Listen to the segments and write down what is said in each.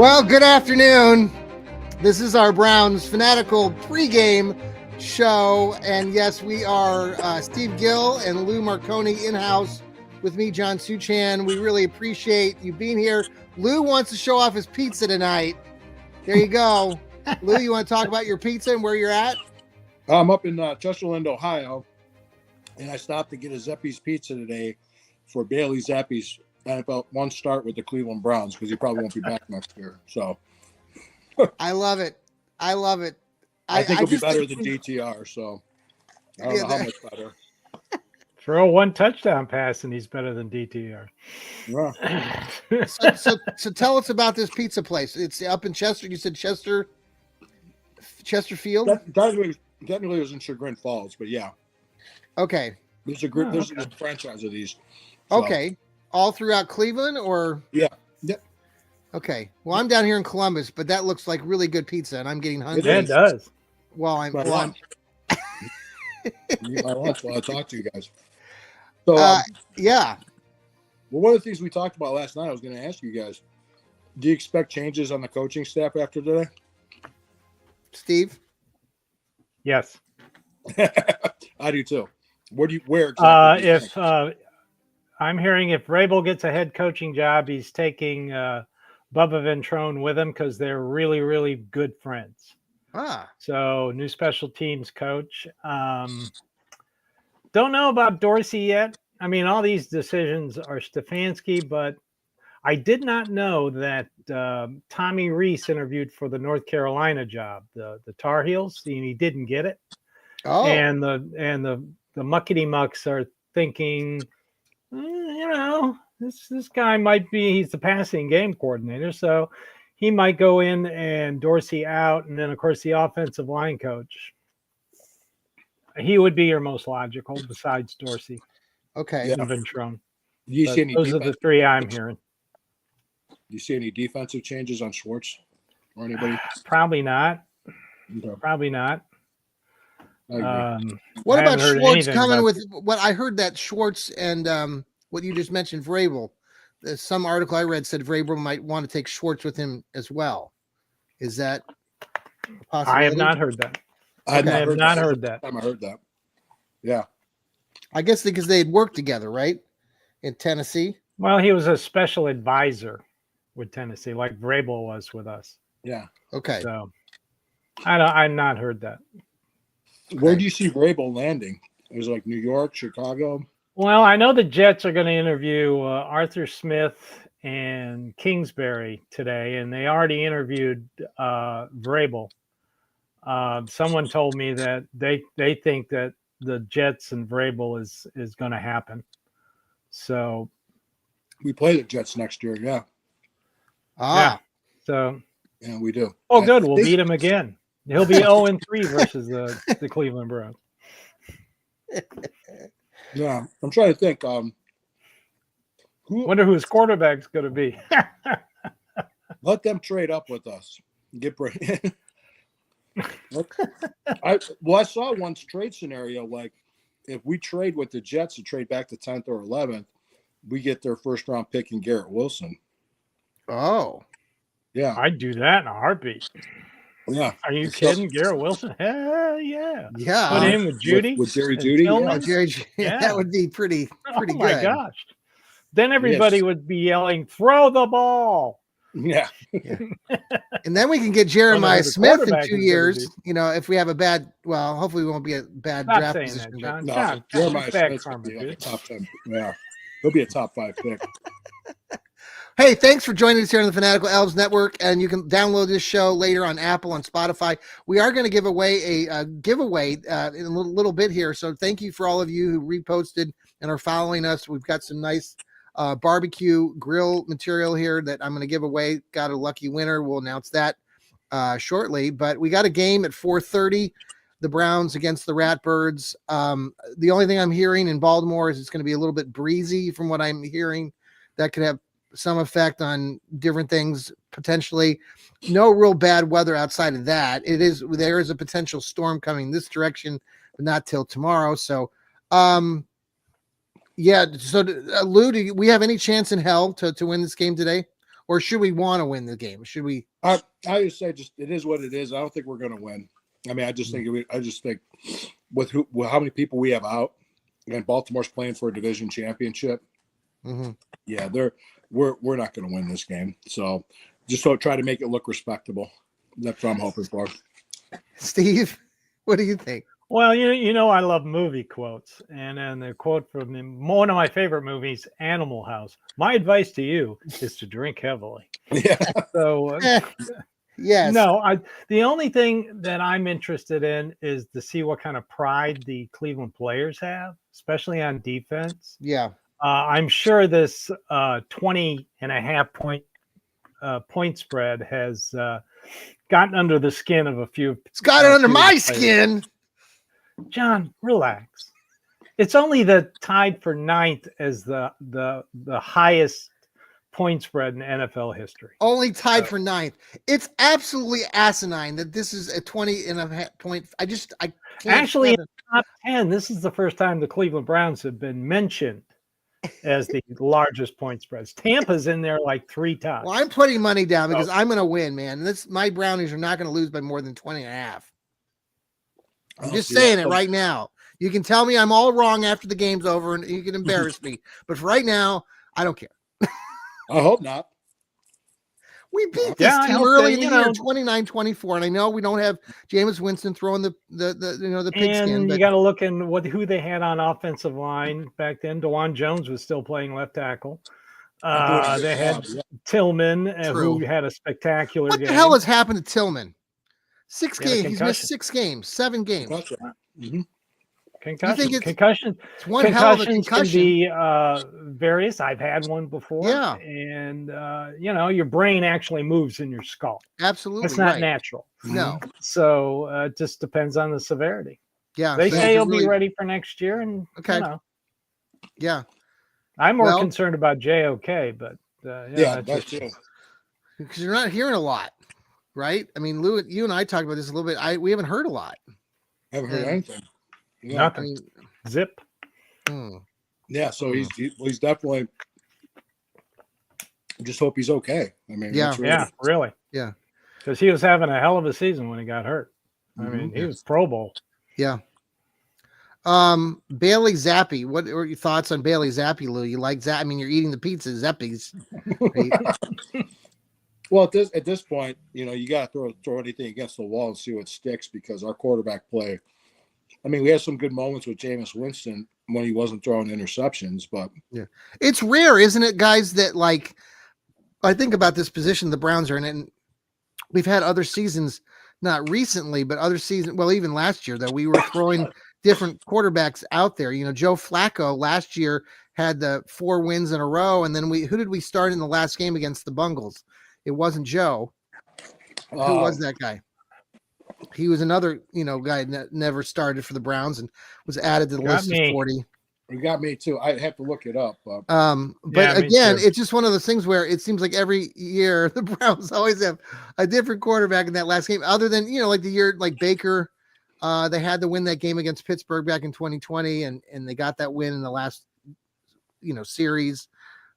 Well, good afternoon. This is our Browns Fanatical Pregame show. And yes, we are Steve Gill and Lou Marconi in-house with me, John Suchan. We really appreciate you being here. Lou wants to show off his pizza tonight. There you go. Lou, you want to talk about your pizza and where you're at? I'm up in Chesterland, Ohio, and I stopped to get a Zeppi's pizza today for Bailey Zappi's NFL one start with the Cleveland Browns because he probably won't be back next year. So I love it. I love it. I think it'll be better than DTR. So I don't know how much better. Throw one touchdown pass and he's better than DTR. Yeah. So tell us about this pizza place. It's up in Chester. You said Chesterfield? Technically it was in Chagrin Falls, but yeah. Okay. There's a franchise of these. So. Okay. All throughout Cleveland or? Yeah. Yep. Okay. Well, I'm down here in Columbus, but that looks like really good pizza, and I'm getting hungry. It does. Well, I'm Eat my lunch while I talk to you guys. So, yeah. Well, one of the things we talked about last night, I was going to ask you guys, do you expect changes on the coaching staff after today? Steve? Yes. I do too. Where exactly? If I'm hearing if Vrabel gets a head coaching job, he's taking Bubba Ventrone with him because they're really, really good friends. So new special teams coach. Don't know about Dorsey yet. I mean, all these decisions are Stefanski, but I did not know that Tommy Rees interviewed for the North Carolina job, the Tar Heels, and he didn't get it. Oh, And the muckety mucks are thinking, this guy might be, he's the passing game coordinator, so he might go in and Dorsey out, and then of course the offensive line coach. He would be your most logical besides Dorsey. okay. Yeah. And Ventrone. Those are the three I'm hearing. Do you see any defensive changes on Schwartz or anybody? Probably not. Okay. Probably not. What I about haven't heard Schwartz anything coming about with what I heard that Schwartz and what you just mentioned, Vrabel. Some article I read said Vrabel might want to take Schwartz with him as well. Is that a possibility? I have not heard that. I have not heard that. I heard that. Yeah. I guess because they had worked together, right? In Tennessee. Well, he was a special advisor with Tennessee, like Vrabel was with us. Yeah. Okay. So I've not heard that. Where do you see Vrabel landing? It was like New York, Chicago. Well, I know the Jets are going to interview Arthur Smith and Kingsbury today, and they already interviewed Vrabel. Someone told me that they think that the Jets and Vrabel is going to happen. So We play the Jets next year. Yeah. yeah. So Yeah, we do. oh, good. We'll beat him again. He'll be 0-3 versus the Cleveland Browns. Yeah. I'm trying to think. Wonder who his quarterback's going to be. Let them trade up with us. I saw one trade scenario like if we trade with the Jets and trade back to 10th or 11th, we get their first round pick in Garrett Wilson. Oh, Yeah. I'd do that in a heartbeat. Yeah. Are you kidding? Garrett Wilson? Hell yeah. yeah. Put him with Judy. With Jerry and Judy. Tillman? Oh, Jerry, Yeah. that would be pretty Oh good. my gosh. Then everybody would be yelling, throw the ball. Yeah. And then we can get Jeremiah who the Smith in quarterback 2 is gonna years. be. You know, if we have a bad, well, hopefully we won't be a bad Stop draft saying position. that, but- John. No, John, Jeremiah bad Smith's karma, gonna be like a dude. top 10. Yeah. He'll be a top 5 pick. Hey, thanks for joining us here on the Fanatical Elfz Network, and you can download this show later on Apple and Spotify. We are going to give away a giveaway in a little bit here, so thank you for all of you who reposted and are following us. We've got some nice barbecue grill material here that I'm going to give away. Got a lucky winner. We'll announce that shortly, but we got a game at 4:30. The Browns against the Ratbirds. The only thing I'm hearing in Baltimore is it's going to be a little bit breezy from what I'm hearing. That could have some effect on different things potentially. No real bad weather outside of that. There is a potential storm coming this direction, but not till tomorrow. So, yeah. So, Lou, do we have any chance in hell to win this game today, or should we want to win the game? Should we? I just say it is what it is. I don't think we're going to win. I mean, I just think with how many people we have out, and Baltimore's playing for a division championship. Mm-hmm. Yeah, we're not going to win this game. So just try to make it look respectable. That's what I'm hoping for. Steve, what do you think? Well, you know, I love movie quotes, and then the quote from one of my favorite movies, Animal House. My advice to you is to drink heavily. Yeah. So, yes. No, the only thing that I'm interested in is to see what kind of pride the Cleveland players have, especially on defense. Yeah. I'm sure this 20.5 point spread has gotten under the skin of a few. It's got it under my skin. John, relax. It's only the tied for 9th as the highest point spread in NFL history. Only tied for 9th. It's absolutely asinine that this is a 20.5 point. I can't. Actually, in the top 10, this is the first time the Cleveland Browns have been mentioned as the largest point spreads. Tampa's in there like 3 times. Well, I'm putting money down because I'm going to win, man. My Brownies are not going to lose by more than 20.5. I'm just saying it right now. You can tell me I'm all wrong after the game's over and you can embarrass me. But for right now, I don't care. I hope not. We beat this team early in the year, 29-24, and I know we don't have Jameis Winston throwing the pigskin. And you got to look in who they had on offensive line back then. DeJuan Jones was still playing left tackle. They had Tillman, who had a spectacular game. What the hell has happened to Tillman? 6 games. He's missed 6 games, 7 games. Mm-hmm. Concussions. It's one hell of a concussion. Can be various. I've had one before. Yeah. And, your brain actually moves in your skull. Absolutely. It's not natural. No. So it just depends on the severity. Yeah. They say he'll be ready for next year. And, Yeah. I'm more concerned about JOK, but that's true. Because you're not hearing a lot, right? I mean, Lou, you and I talked about this a little bit. We haven't heard a lot. Haven't heard anything. Yeah. Nothing. Zip. Yeah, so he's definitely. Just hope he's okay. I mean, really. Yeah, because he was having a hell of a season when he got hurt. I mean, he was Pro Bowl. Yeah. Bailey Zappi. What are your thoughts on Bailey Zappi, Lou? You like Zappi? I mean, you're eating the pizza, Zappi's. Well, at this point, you got to throw anything against the wall and see what sticks because our quarterback play. I mean, we had some good moments with Jameis Winston when he wasn't throwing interceptions, but it's rare, isn't it, guys? That I think about this position the Browns are in, and we've had other seasons, not recently, but other seasons. Well, even last year, that we were throwing different quarterbacks out there. Joe Flacco last year had the 4 wins in a row, and then who did we start in the last game against the Bungles? It wasn't Joe. Who was that guy? He was another, guy that never started for the Browns and was added to the list of 40. You got me too. I have to look it up. But again, it's just one of those things where it seems like every year the Browns always have a different quarterback in that last game. Other than like the year like Baker, they had to win that game against Pittsburgh back in 2020, and they got that win in the last series.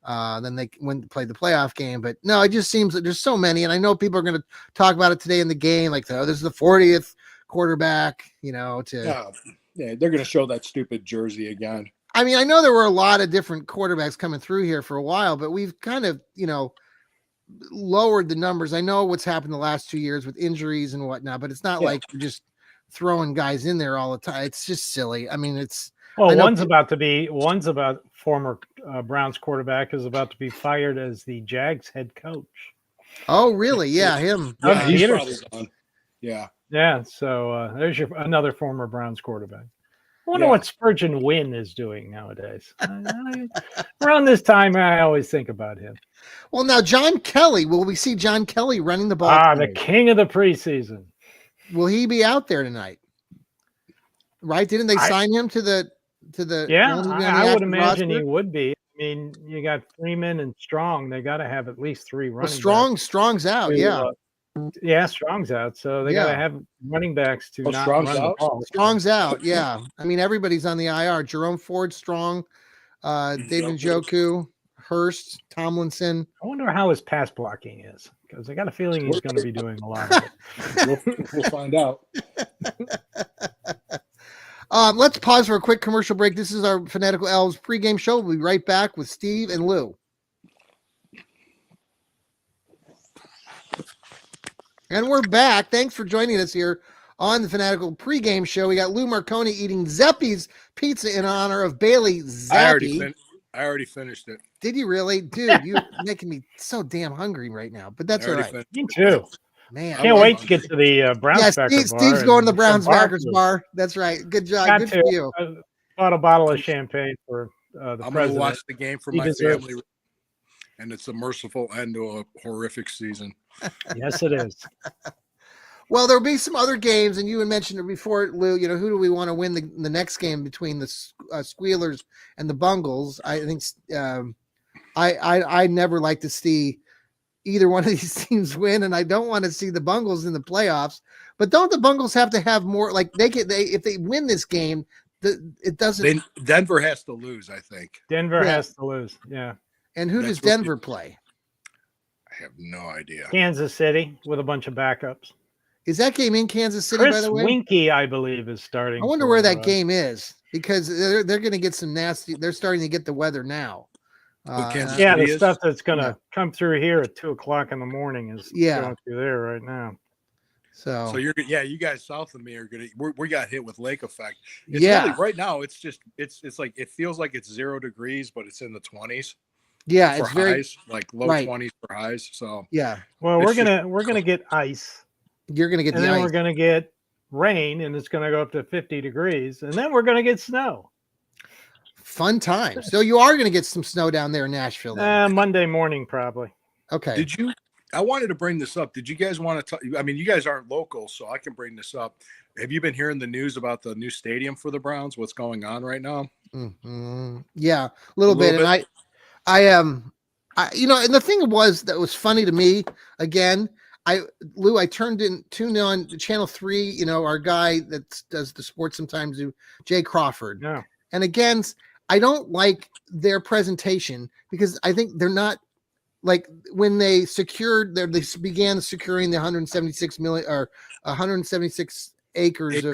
Then they went to play the playoff game, but no, it just seems that there's so many, and I know people are going to talk about it today in the game, like, this is the 40th quarterback, they're going to show that stupid jersey again. I mean, I know there were a lot of different quarterbacks coming through here for a while, but we've kind of, lowered the numbers. I know what's happened the last 2 years with injuries and whatnot, but it's not like you're just throwing guys in there all the time. It's just silly. I mean, one's about former Browns quarterback is about to be fired as the Jags head coach. Oh, really? Yeah, him. He's probably gone. Yeah. Yeah. So there's another former Browns quarterback. I wonder what Spurgeon Wynn is doing nowadays. Around this time, I always think about him. Well, now John Kelly. Will we see John Kelly running the ball? The king of the preseason. Will he be out there tonight? Right? Didn't they sign him to the? I would imagine he would be. I mean, you got Freeman and Strong. They got to have at least 3 running backs. Strong's out. Strong's out. So they got to have running backs to not run the ball. Strong's out. Yeah. I mean, everybody's on the IR. Jerome Ford, Strong, David Njoku, Hurst, Tomlinson. I wonder how his pass blocking is, because I got a feeling he's going to be doing a lot of it. We'll find out. Let's pause for a quick commercial break. This is our Fanatical Elves pregame show. We'll be right back with Steve and Lou. And we're back. Thanks for joining us here on the Fanatical pregame show. We got Lou Marconi eating Zeppi's pizza in honor of Bailey Zappi. I already finished it. Did you really? Dude, you're making me so damn hungry right now, but that's all right. Me too. Man, Can't wait to get to the Browns Backers bar. Steve's going to the Browns Backers bar. That's right. Good job. Good for you. I bought a bottle of champagne for the I'm president. going to watch the game for my deserves family, and it's a merciful end to a horrific season. Yes, it is. Well, there'll be some other games, and you had mentioned it before, Lou. You know, who do we want to win the next game between the Squealers and the Bungles? I think I never like to see either one of these teams win, and I don't want to see the Bungles in the playoffs. But don't the Bungles have to have more? Like if they win this game, it doesn't. Denver has to lose, I think. Denver has to lose. Yeah. And who does Denver play? I have no idea. Kansas City with a bunch of backups. Is that game in Kansas City, Chris by the way? Winky, I believe, is starting. I wonder where that game is, because they're going to get some nasty. They're starting to get the weather now. The stuff that's going to come through here at 2:00 in the morning is going through there right now. So you guys south of me are gonna. We got hit with lake effect. It's really, right now. It's just it's like it feels like it's 0 degrees, but it's in the 20s. Yeah, for it's very highs, like low 20s for highs. So yeah. Well, we're gonna get ice. You're gonna get and the then ice. We're gonna get rain, and it's gonna go up to 50 degrees, and then we're gonna get snow. Fun time. So you are gonna get some snow down there in Nashville. Monday morning, probably. Okay. I wanted to bring this up. Did you guys want to talk? I mean, you guys aren't local, so I can bring this up. Have you been hearing the news about the new stadium for the Browns? What's going on right now? Mm-hmm. Yeah, a little bit. And I you know, and the thing that was funny to me again. Lou, I tuned on to Channel 3, you know, our guy that does the sports sometimes, Jay Crawford. Yeah. And again, I don't like their presentation because I think they're not like when they began securing the 176 million or 176 acres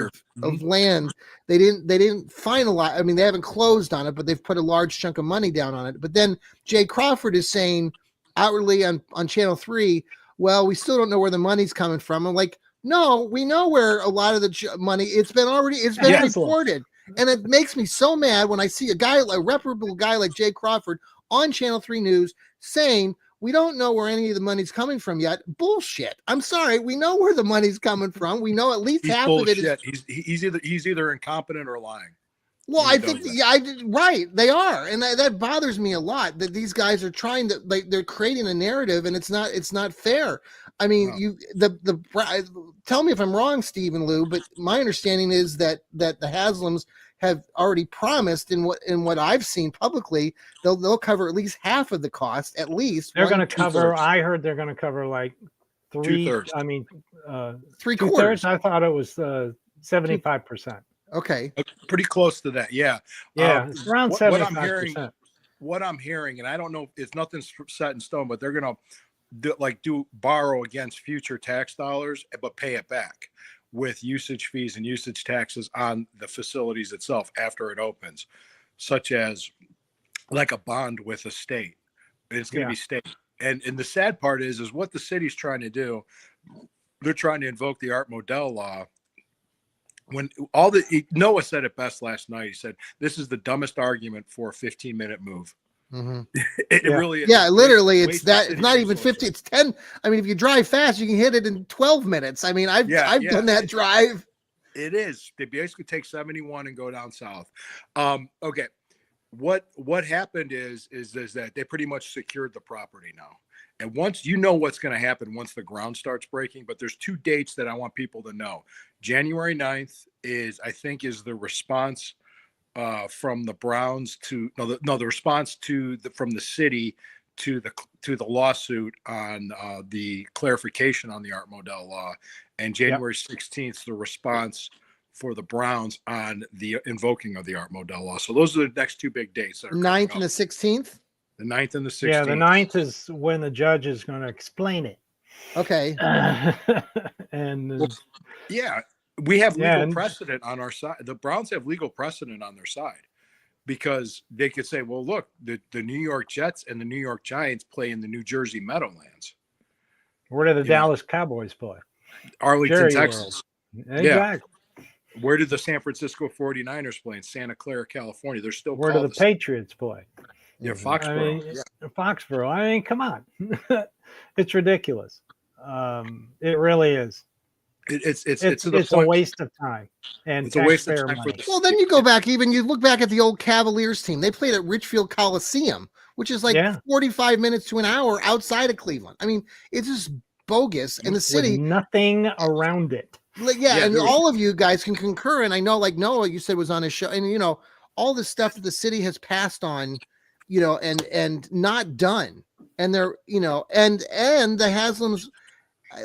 of land. They didn't finalize. I mean, they haven't closed on it, but they've put a large chunk of money down on it. But then Jay Crawford is saying outwardly on Channel 3, well, we still don't know where the money's coming from. I'm like, no, we know where a lot of the money. It's been reported, and it makes me so mad when I see a reputable guy like Jay Crawford on Channel 3 News saying we don't know where any of the money's coming from yet. Bullshit. I'm sorry, we know where the money's coming from. We know at least half of it is. He's either incompetent or lying. Well, I think right, they are, and that bothers me a lot. That these guys are trying to they're creating a narrative, and it's not fair. I mean, tell me if I'm wrong, Steve and Lou, but my understanding is that the Haslams have already promised in what I've seen publicly, they'll cover at least half of the cost. At least they're going to cover. I heard they're going to cover like 2/3. I mean, 3/4. I thought it was 75%. Okay. Pretty close to that. Yeah. Yeah. It's around 75%. What I'm hearing, and I don't know if nothing's set in stone, but they're going to borrow against future tax dollars, but pay it back with usage fees and usage taxes on the facilities itself after it opens, such as like a bond with a state. It's going to be state. And the sad part is what the city's trying to do. They're trying to invoke the Art Modell law. When Noah said it best last night, he said, this is the dumbest argument for a 15-minute move. Mm-hmm. It really is. Yeah, literally, it's not even 50. It's 10. I mean, if you drive fast, you can hit it in 12 minutes. I mean, I've done that drive. It is. They basically take 71 and go down south. Okay. What happened is that they pretty much secured the property now. And once you know what's going to happen once the ground starts breaking, but there's 2 dates that I want people to know. January 9th is the response from the Browns the response from the city to the lawsuit on the clarification on the Art Modell law, and January 16th the response for the Browns on the invoking of the Art Modell law. So those are the next 2 big dates. 9th and the 16th. The 9th and the 16th. Yeah, the 9th is when the judge is going to explain it. Okay. And Well, yeah, we have legal and- precedent on our side. The Browns have legal precedent on their side because they could say, well, look, the New York Jets and the New York Giants play in the New Jersey Meadowlands. where do the You know, Dallas Cowboys play? Arlington, Jerry Texas. World. Exactly. Where did the San Francisco 49ers play? In Santa Clara, California. They're still Where do called the Patriots play? Yeah, Mhm. Foxborough. I mean, Yeah. Foxborough. I mean, come on. It's ridiculous. It really is. It's to the It's a point. waste of time and It's a waste of taxpayer time for money. the Well, then you go back, even you look back at the old Cavaliers team. They played at Richfield Coliseum, which is like Yeah. 45 minutes to an hour outside of Cleveland. I mean, it's just bogus. And the city, with nothing around it. like, Yeah, and there was- all of you guys can concur. And I know, like Noah, you said was on his show, and you know, all the stuff that the city has passed on, you know, and not done. And they're, you know, and the Haslams,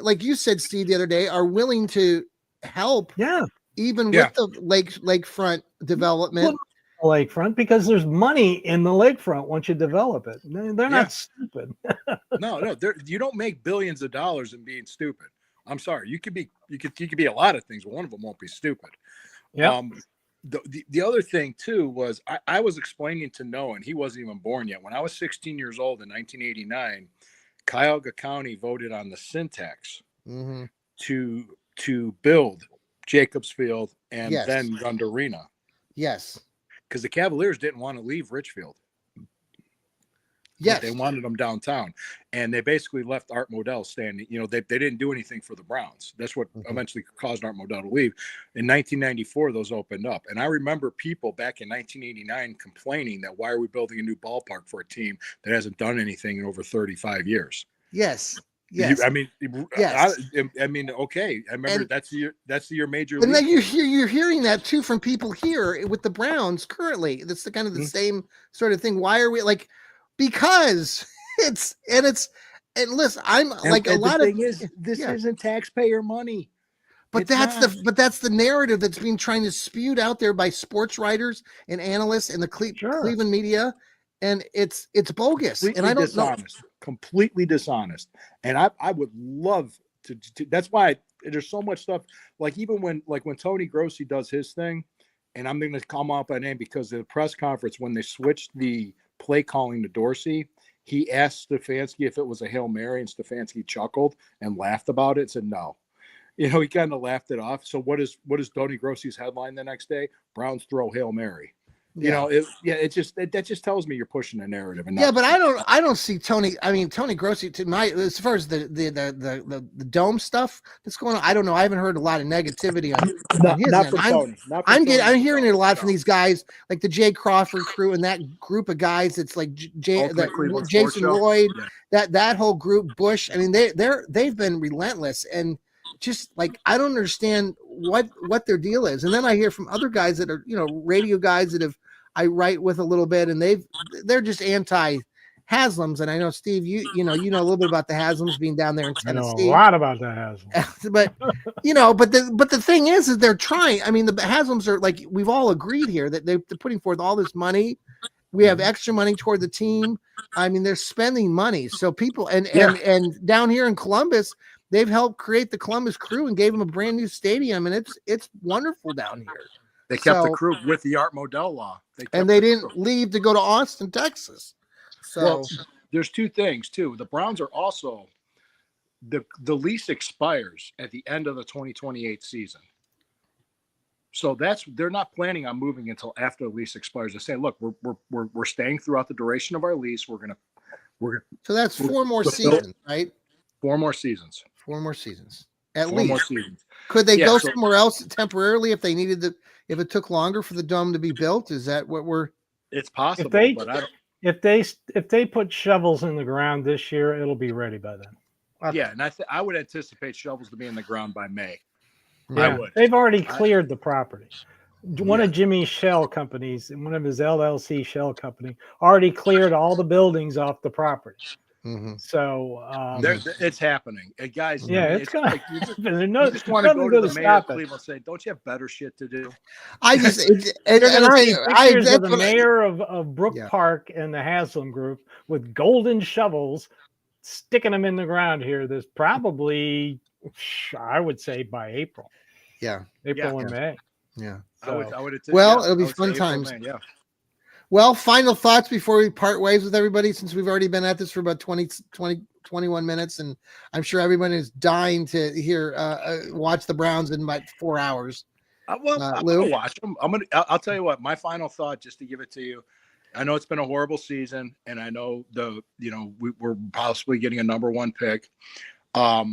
like you said, Steve, the other day, are willing to help, Yeah. even Yeah. with the lakefront development. Lakefront, because there's money in the lakefront once you develop it. They're Yeah. not stupid. No, you don't make billions of dollars in being stupid. I'm sorry. You could be a lot of things, but one of them won't be stupid. Yeah. The other thing too was I was explaining to Noah, and he wasn't even born yet. When I was 16 years old in 1989, Cuyahoga County voted on the syntax Mm-hmm. to build Jacobs Field and Yes. then Gund Arena, Yes. because the Cavaliers didn't want to leave Richfield. Yes. They wanted them downtown, and they basically left Art Modell standing. You know, they didn't do anything for the Browns. That's what eventually caused Art Modell to leave. In 1994, those opened up, and I remember people back in 1989 complaining that why are we building a new ballpark for a team that hasn't done anything in over 35 years? Yes. Yes. I mean, Yes. I mean, okay. I remember And- that's your major And league. then you're hearing that too from people here with the Browns currently. That's the kind of the same sort of thing. Why are we like? Because and listen, I'm like a lot of this yeah. isn't taxpayer money. But It's that's the narrative that's being trying to spewed out there by sports writers and analysts and the Sure. Cleveland media, and it's bogus. Completely And I don't dishonest, completely dishonest. And I would love to that's why there's so much stuff. Like even when Tony Grossi does his thing, and I'm going to come up by name because of the press conference when they switched the play calling to Dorsey, he asked Stefanski if it was a Hail Mary, and Stefanski chuckled and laughed about it. Said no. You know, he kind of laughed it off. So what is Tony Grossi's headline the next day? Browns throw Hail Mary. You know, that just tells me you're pushing a narrative. And Yeah, but I don't see Tony. I mean, Tony Grossi, as far as the dome stuff that's going on, I don't know. I haven't heard a lot of negativity on his not end. from Tony. Not from I'm Tony. hearing it a lot from these guys, like the Jay Crawford crew and that group of guys. It's like Ultimate Cleveland Sports Jason Show. Lloyd, Yeah. that whole group, Bush. I mean, they've been relentless, and just like I don't understand what their deal is. And then I hear from other guys that are, you know, radio guys that I write with a little bit, and they're just anti Haslams. And I know, Steve, you know a little bit about the Haslams being down there in I know a Tennessee. lot about the Haslams. But you know, but the thing is they're trying. I mean, the Haslams are, like, we've all agreed here that they're putting forth all this money. We have extra money toward the team. I mean, they're spending money. So people and down here in Columbus, they've helped create the Columbus Crew and gave them a brand new stadium, and it's wonderful down here. They kept the So- crew with the Art Modell law. And they didn't leave to go to Austin, Texas. So Well, there's two things too. The Browns are also the lease expires at the end of the 2028 season. So they're not planning on moving until after the lease expires. They say, look, we're staying throughout the duration of our lease. so that's four more So- seasons, right? 4 more seasons. 4 more seasons. At 4 more least. seasons. Could they Yeah, go so- somewhere else temporarily if they needed if it took longer for the dome to be built? Is that what we're It's possible, they- but I don't. If they put shovels in the ground this year, it'll be ready by then. Yeah, and I would anticipate shovels to be in the ground by May. Yeah, would. they've already cleared the property. One Yeah. of Jimmy's shell companies, one of his LLC shell company, already cleared all the buildings off the property. So it's happening. And guys, yeah, I mean, it's gonna like, you happen. just want to go to the mayor of Cleveland and say, don't you have better shit to do? I just, You're gonna see pictures of that's the what I- mayor of Brook Yeah. Park and the Haslam Group with golden shovels, sticking them in the ground here. There's probably, I would say, by April. Yeah. April or May. Yeah. So, I would well, yeah, it'll be I would fun say April, times. May, yeah. Well, final thoughts before we part ways with everybody, since we've already been at this for about 21 minutes, and I'm sure everyone is dying to hear watch the Browns in about 4 hours. I'm gonna watch them. I'll tell you what. My final thought, just to give it to you, I know it's been a horrible season, and I know we're possibly getting a number 1 pick. I'll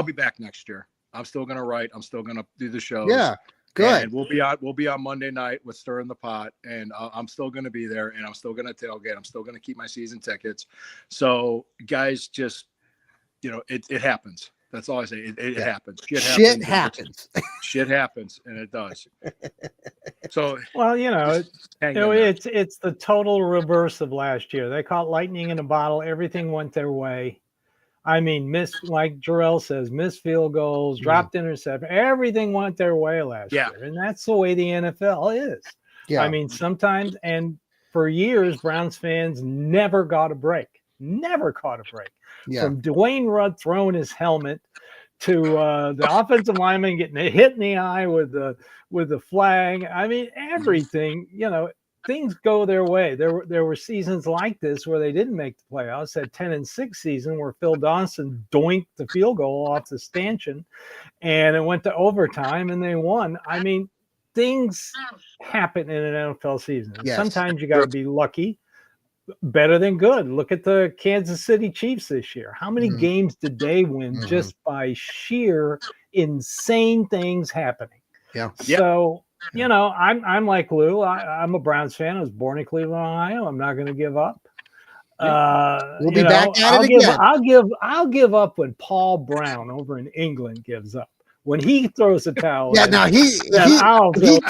be back next year. I'm still gonna write. I'm still gonna do the shows. Yeah. Good. And we'll be on Monday night with Stir in the Pot, and I'm still going to be there, and I'm still going to tailgate. I'm still going to keep my season tickets. So, guys, just it happens. That's all I say. It happens. Shit happens. Shit happens, and it does. So, well, it's the total reverse of last year. They caught lightning in a bottle. Everything went their way. I mean, like Jarrell says, missed field goals, dropped interception. Everything went their way last year. And that's the way the NFL is. Yeah. I mean, sometimes, and for years, Browns fans never got a break. Never caught a break. Yeah. From Dwayne Rudd throwing his helmet to the offensive lineman getting hit in the eye with the flag. I mean, everything, things go their way. There were seasons like this where they didn't make the playoffs. That 10-6 season where Phil Dawson doinked the field goal off the stanchion, and it went to overtime, and they won. I mean, things happen in an NFL season. Yes. Sometimes you got to be lucky, better than good. Look at the Kansas City Chiefs this year. How many games did they win just by sheer insane things happening? Yeah. So. I'm like Lou. I'm a Browns fan. I was born in Cleveland, Ohio. I'm not going to give up. We'll be back at it again. I'll give up when Paul Brown over in England gives up. When he throws a towel. Yeah, now he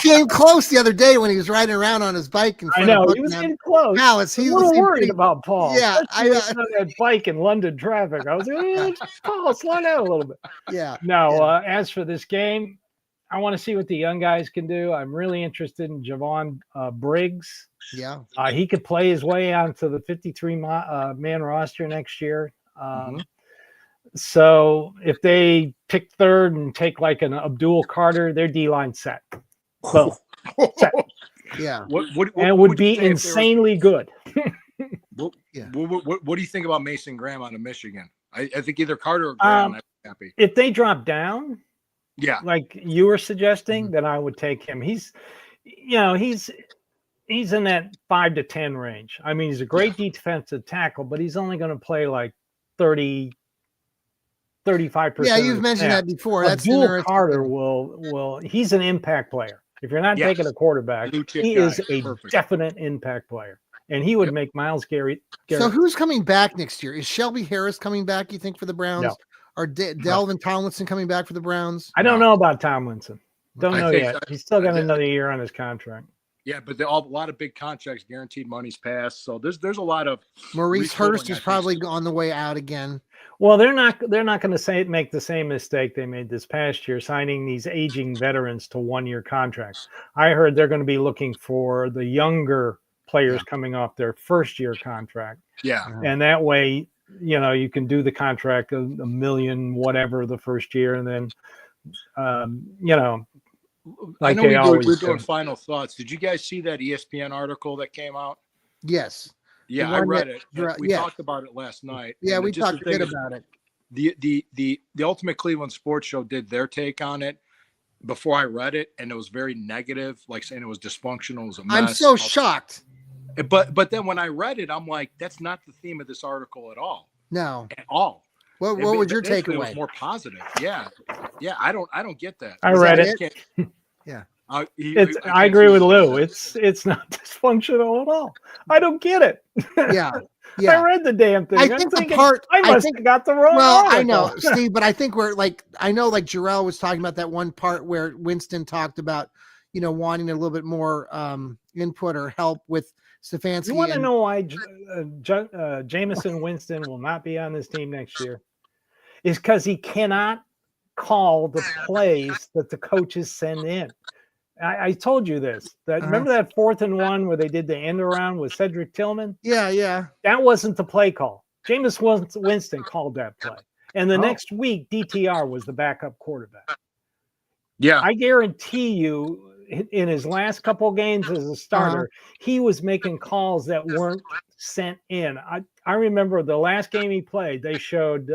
came close the other day when he was riding around on his bike. I know he was getting close. Alice, he was worried about Paul. Yeah, I was on that bike in London traffic. I was like, Paul, slow down a little bit. Yeah. No, as for this game, I want to see what the young guys can do. I'm really interested in Javon Briggs. Yeah. He could play his way onto the 53-man roster next year. So if they pick third and take like an Abdul Carter, their D-line set. Boom. Set. Yeah. What would be insanely good. What do you think about Mason Graham out of Michigan? I think either Carter or Graham. I'm happy. If they drop down, yeah, like you were suggesting, then I would take him. He's in that 5 to 10 range. I mean, he's a great defensive tackle, but he's only going to play like 35%. Yeah, you've mentioned that before. That's Abdul Carter will. He's an impact player. If you're not taking a quarterback, he is a definite impact player, and he would make Myles Garrett. So who's coming back next year? Is Shelby Harris coming back? You think for the Browns? No. Or Delvin Tomlinson coming back for the Browns? I don't know about Tomlinson. Don't know yet. He's still got another year on his contract. Yeah, but a lot of big contracts, guaranteed money's passed. So there's a lot of Maurice Hurst is probably on the way out again. Well, they're not going to make the same mistake they made this past year, signing these aging veterans to 1-year contracts. I heard they're going to be looking for the younger players coming off their first-year contract. Yeah, and that way, you can do the contract of $1 million, whatever, the first year, and then, like I know we're doing final thoughts. Did you guys see that ESPN article that came out? Yes. Yeah, I read it. We talked about it last night. Yeah, we talked a bit about it. The Ultimate Cleveland Sports Show did their take on it before I read it, and it was very negative, like saying it was dysfunctional, it was a mess. I'm so shocked. But then when I read it, I'm like, that's not the theme of this article at all. No. At all. What was your takeaway? It was more positive. Yeah. I don't get that. I read it. Yeah. I agree with Lou. It's not dysfunctional at all. I don't get it. Yeah. Yeah. I read the damn thing. I think I must have got the wrong. Well, article. I know, Steve, but I think I know Jarrell was talking about that one part where Winston talked about, wanting a little bit more input or help with Stefanski. You want to know why Jameson Winston will not be on this team next year? Is because he cannot call the plays that the coaches send in. I told you this. Remember that 4th and 1 where they did the end around with Cedric Tillman? Yeah. That wasn't the play call. Jameis Winston called that play. And the next week, DTR was the backup quarterback. Yeah. I guarantee you, in his last couple of games as a starter, he was making calls that weren't sent in. I remember the last game he played, they showed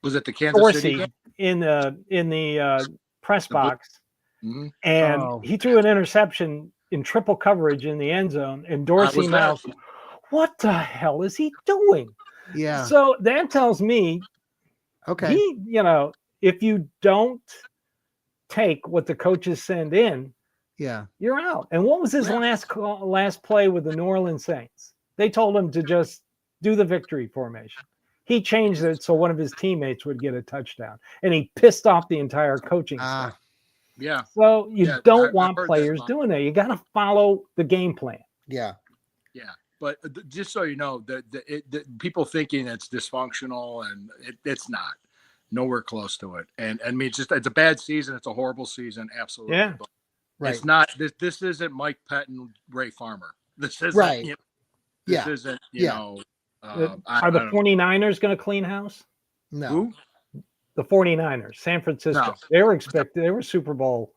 was it the Kansas Dorsey City game? in the press box, and Oh. he threw an interception in triple coverage in the end zone, and Dorsey mouthed, "What the hell is he doing?" Yeah. So that tells me, Okay. if you don't take what the coaches send in, Yeah. you're out. And what was his last play with the New Orleans Saints? They told him to just do the victory formation. He changed it so one of his teammates would get a touchdown, and he pissed off the entire coaching staff. Yeah. So you don't want players doing that. You got to follow the game plan. Yeah. Yeah. But just so you know, the people thinking it's dysfunctional, and it's not. Nowhere close to it. And I mean, it's a bad season. It's a horrible season. Absolutely. Yeah. But Right. it's not. This isn't Mike Pettin, Ray Farmer. This isn't. Right. This isn't. You know. Are the 49ers going to clean house? No. Who? The 49ers, San Francisco. No. They were expected. They were Super Bowl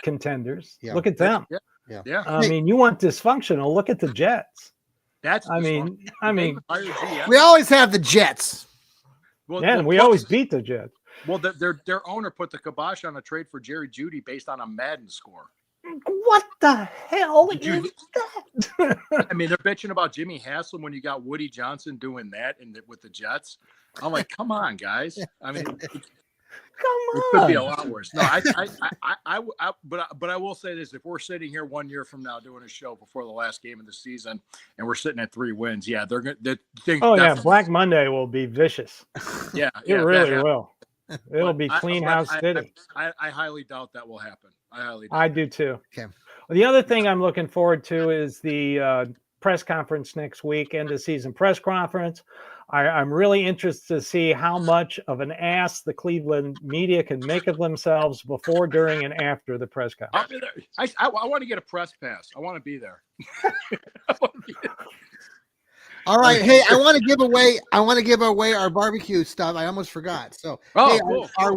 contenders. Yeah. Look at them. Yeah. I mean, you want dysfunctional? Look at the Jets. I mean, we always have the Jets. Well, and we always beat the Jets. Well, their owner put the kibosh on a trade for Jerry Jeudy based on a Madden score. What the hell is that? I mean, they're bitching about Jimmy Haslam when you got Woody Johnson doing that with the Jets. I'm like, come on, guys. I mean, it could be a lot worse. No, but I will say this: if we're sitting here 1 year from now doing a show before the last game of the season, and we're sitting at 3 wins, yeah, they're gonna. Black Monday will be vishous. Yeah, it really will. It'll be clean house city. I highly doubt that will happen. I do too. Okay. Well, the other thing I'm looking forward to is the press conference next week, end of season press conference. I'm really interested to see how much of an ass the Cleveland media can make of themselves before, during, and after the press conference. I'll be there. I want to get a press pass. I want to be there. All right. Hey, I want to give away our barbecue stuff. I almost forgot. So cool. Our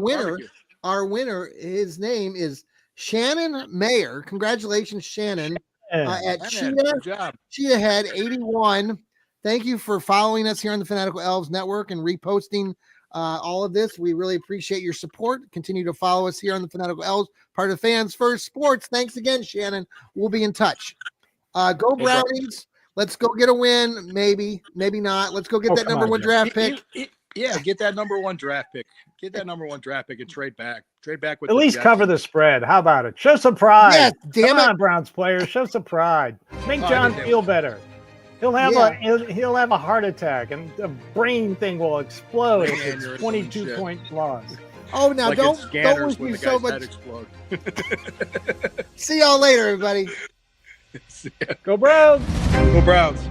winner, his name is Shannon Mayer. Congratulations, Shannon. At Cheetah Head 81. Thank you for following us here on the Fanatical Elfz Network and reposting all of this. We really appreciate your support. Continue to follow us here on the Fanatical Elfz, part of Fans First Sports. Thanks again, Shannon. We'll be in touch. Go Brownies. Let's go get a win. Maybe not. Let's go get that number one draft pick. Yeah, get that number one draft pick. Get that number one draft pick and trade back. Trade back with at least cover the spread. How about it? Show some pride. Yes, damn Come on, Browns players. Show some pride. Make John feel better. He'll have he'll have a heart attack and the brain thing will explode if it's 22-point loss. Oh, now like don't wish me so much. See y'all later, everybody. Go Browns. Go Browns.